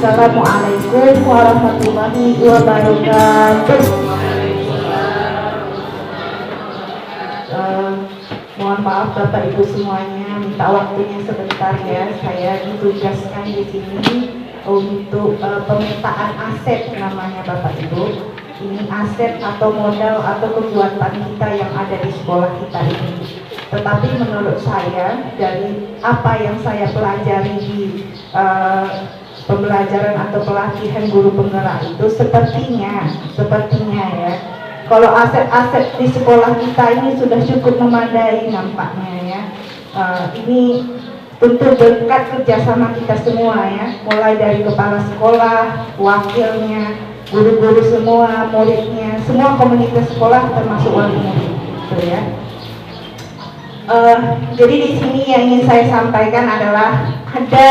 Assalamualaikum warahmatullahi wabarakatuh. Mohon maaf Bapak Ibu semuanya, minta waktunya sebentar ya. Saya ditugaskan di sini untuk pemetaan aset namanya Bapak Ibu. Ini aset atau modal atau kekuatan kita yang ada di sekolah kita ini. Tetapi menurut saya dari apa yang saya pelajari di pembelajaran atau pelatihan guru penggerak itu sepertinya ya, kalau aset-aset di sekolah kita ini sudah cukup memadai nampaknya ya. Ini tentu berkat kerjasama kita semua ya, mulai dari kepala sekolah, wakilnya, guru-guru semua, muridnya, semua komunitas sekolah termasuk wali murid, gitu ya. Jadi di sini yang ingin saya sampaikan adalah ada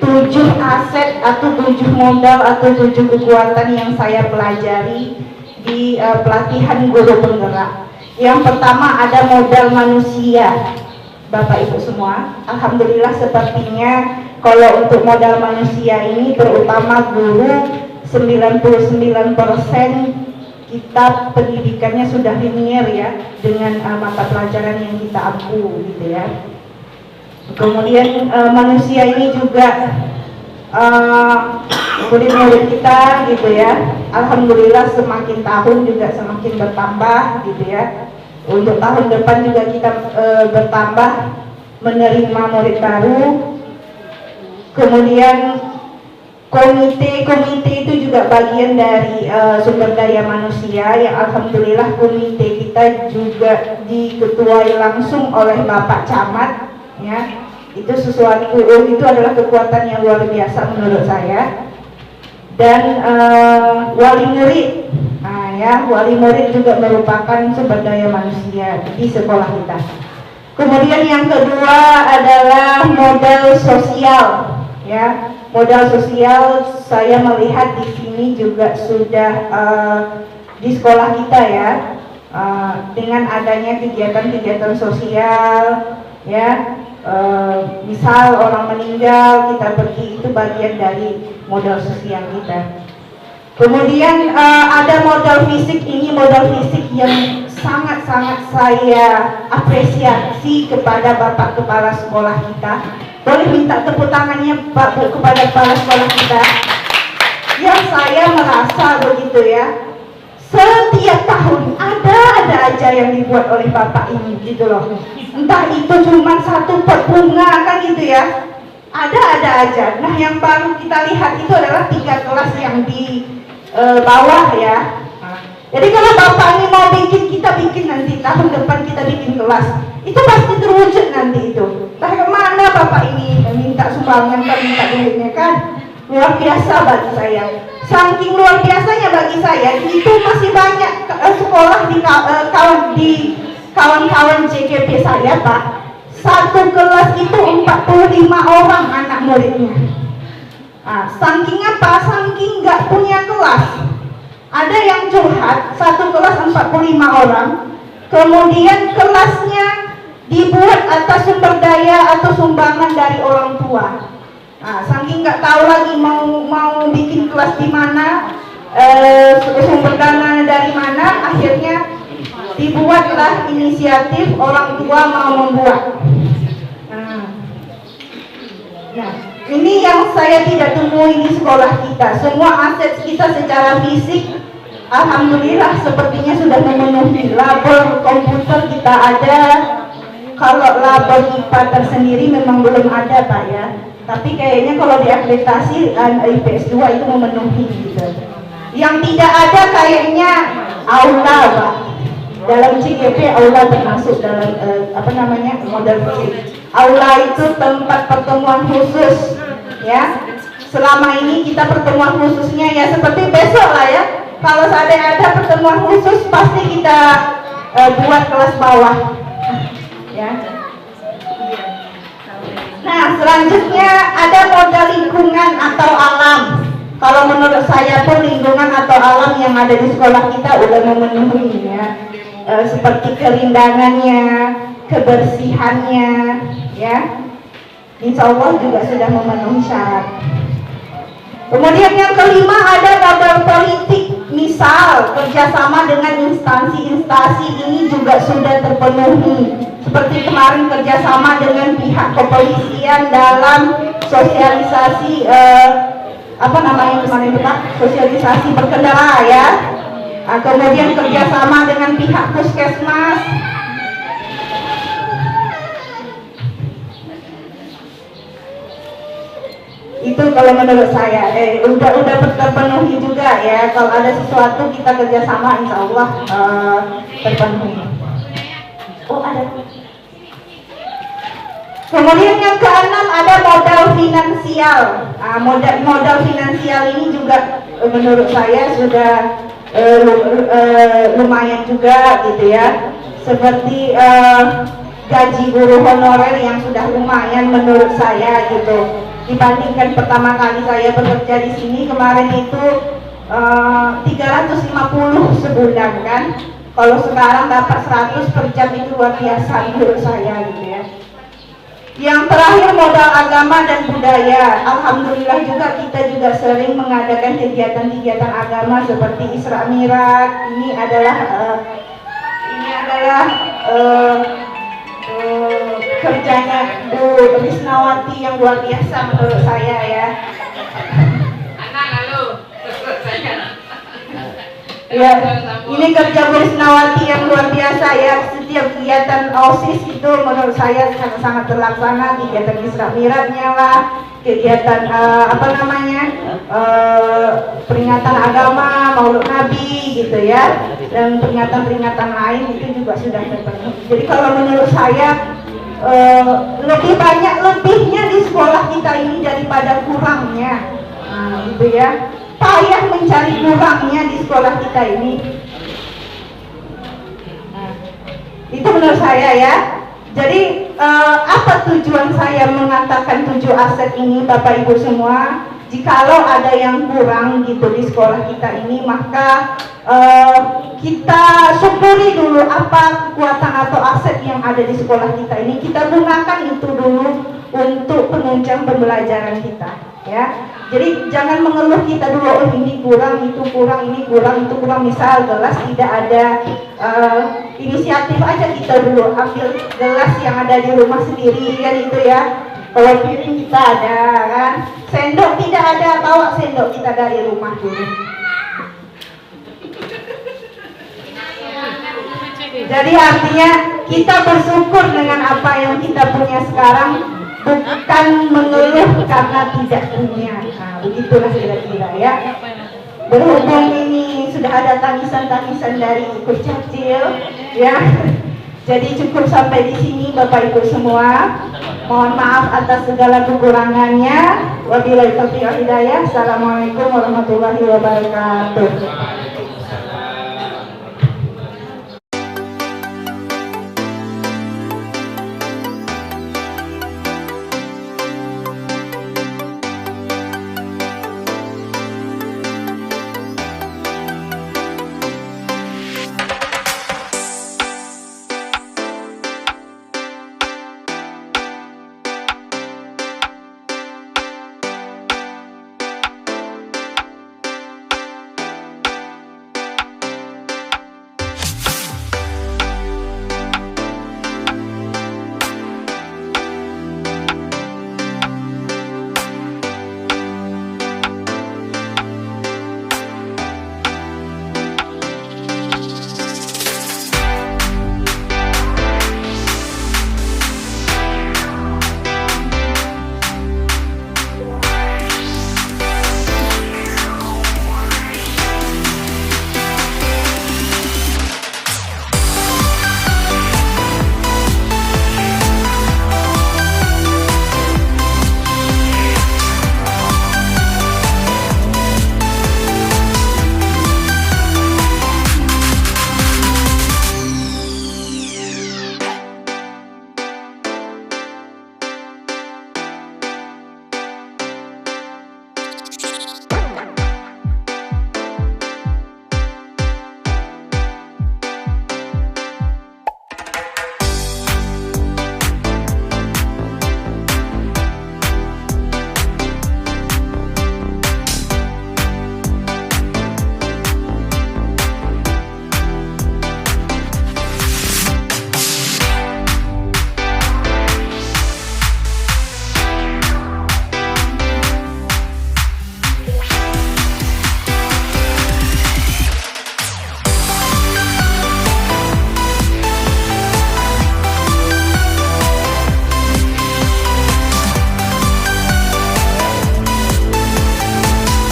7 aset atau 7 modal atau 7 kekuatan yang saya pelajari di pelatihan guru penggerak. Yang pertama ada modal manusia, Bapak Ibu semua. Alhamdulillah sepertinya kalau untuk modal manusia ini terutama guru 99% kita pendidikannya sudah linear ya, dengan mata pelajaran yang kita ampu gitu ya. Kemudian manusia ini juga murid-murid kita gitu ya, alhamdulillah semakin tahun juga semakin bertambah gitu ya. Untuk tahun depan juga kita bertambah menerima murid baru. Kemudian komite itu juga bagian dari sumber daya manusia yang alhamdulillah komite kita juga diketuai langsung oleh Bapak Camat ya. Itu sesuatu, itu adalah kekuatan yang luar biasa menurut saya. Dan wali murid, ya, wali murid juga merupakan sumber daya manusia di sekolah kita. Kemudian yang kedua adalah modal sosial ya. Modal sosial saya melihat di sini juga sudah di sekolah kita ya, dengan adanya kegiatan-kegiatan sosial ya, misal orang meninggal kita pergi, itu bagian dari modal sosial kita. Kemudian ada modal fisik, ini modal fisik yang sangat-sangat saya apresiasi kepada Bapak Kepala Sekolah kita. Boleh minta tepuk tangannya Pak kepada kepala sekolah kita. Yang saya merasa begitu ya, setiap tahun ada aja yang dibuat oleh Bapak ini gitu loh. Entah itu cuma satu pot bunga kan gitu ya, ada aja. Nah yang baru kita lihat itu adalah 3 kelas yang di bawah ya. Jadi kalau Bapak ini mau bikin, kita bikin nanti tahun depan kita bikin kelas, itu pasti terwujud nanti itu. Nah kemana Bapak ini minta sumbangan kan, minta duitnya kan, luar biasa bagi saya. Saking luar biasanya bagi saya, itu masih banyak sekolah di kawan-kawan JGP saya Pak. Satu kelas itu 45 orang anak muridnya. Saking apa? Saking nggak punya kelas. Ada yang curhat, satu kelas 45 orang, kemudian kelasnya dibuat atas sumber daya atau sumbangan dari orang tua. Saking nggak tahu lagi mau bikin kelas di mana, sumber dana dari mana, akhirnya dibuatlah inisiatif orang tua mau membuat. Nah, ini yang saya tidak temui di sekolah kita. Semua aset kita secara fisik alhamdulillah sepertinya sudah memenuhi. Labor komputer kita ada. Kalau labor IPA tersendiri memang belum ada Pak ya, tapi kayaknya kalau diakreditasi IPS 2 itu memenuhi gitu. Yang tidak ada kayaknya aula Pak. Dalam CGP aula termasuk dalam modal fisik. Aula itu tempat pertemuan khusus ya. Selama ini kita pertemuan khususnya ya seperti besok lah ya. Kalau ada pertemuan khusus pasti kita buat kelas bawah ya. Nah selanjutnya ada modal lingkungan atau alam. Kalau menurut saya pun lingkungan atau alam yang ada di sekolah kita udah memenuhi ya. Seperti kerindangannya, kebersihannya ya, insya Allah juga sudah memenuhi syarat. Kemudian yang kelima ada modal politik, misal kerjasama dengan instansi-instansi ini juga sudah terpenuhi. Seperti kemarin kerjasama dengan pihak kepolisian dalam sosialisasi apa namanya kemarin itu Pak? Sosialisasi berkendara ya. Kemudian kerjasama dengan pihak puskesmas. Itu kalau menurut saya udah terpenuhi juga ya. Kalau ada sesuatu kita kerjasama, insya Allah terpenuhi. Oh ada. Kemudian yang keenam ada modal finansial. Modal finansial ini juga menurut saya sudah lumayan juga gitu ya. Seperti gaji guru honorer yang sudah lumayan menurut saya gitu. Dibandingkan pertama kali saya bekerja di sini kemarin itu 350 sebulan kan. Kalau sekarang dapat 100 per jam itu luar biasa menurut saya gitu ya. Yang terakhir modal agama dan budaya. Alhamdulillah juga kita juga sering mengadakan kegiatan-kegiatan agama seperti Isra Mi'raj. Ini adalah kerjanya Bu Risnawati yang luar biasa menurut saya ya. Ya, ini kerja Bu Risnawati yang luar biasa ya. Setiap kegiatan OSIS itu menurut saya sangat terlaksana. Kegiatan Isra Mi'rajnya lah, kegiatan peringatan agama, Maulid Nabi gitu ya, dan peringatan-peringatan lain itu juga sudah terpenuhi. Jadi kalau menurut saya lebih banyak lebihnya di sekolah kita ini daripada kurangnya, gitu ya. Payah mencari kurangnya di sekolah kita ini. Itu menurut saya ya. Jadi apa tujuan saya mengatakan 7 aset ini Bapak Ibu semua? Jikalau ada yang kurang gitu di sekolah kita ini, maka kita syukuri dulu apa kekuatan atau aset yang ada di sekolah kita ini. Kita gunakan itu dulu untuk penunjang pembelajaran kita ya. Jadi jangan mengeluh kita dulu, oh ini kurang, itu kurang, ini kurang, itu kurang. Misal gelas tidak ada, inisiatif aja kita dulu ambil gelas yang ada di rumah sendiri kan itu ya. Kalau piring kita ada kan, sendok tidak ada, bawa sendok kita dari rumah dulu. Jadi artinya kita bersyukur dengan apa yang kita punya sekarang, bukan mengeluh karena tidak punya. Nah, begitulah kira-kira ya. Berhubung ini sudah ada tangisan-tangisan dari Kurcacil ya. Jadi cukup sampai di sini Bapak Ibu semua. Mohon maaf atas segala kekurangannya. Wabillahi taufiq wal hidayah. Assalamualaikum warahmatullahi wabarakatuh.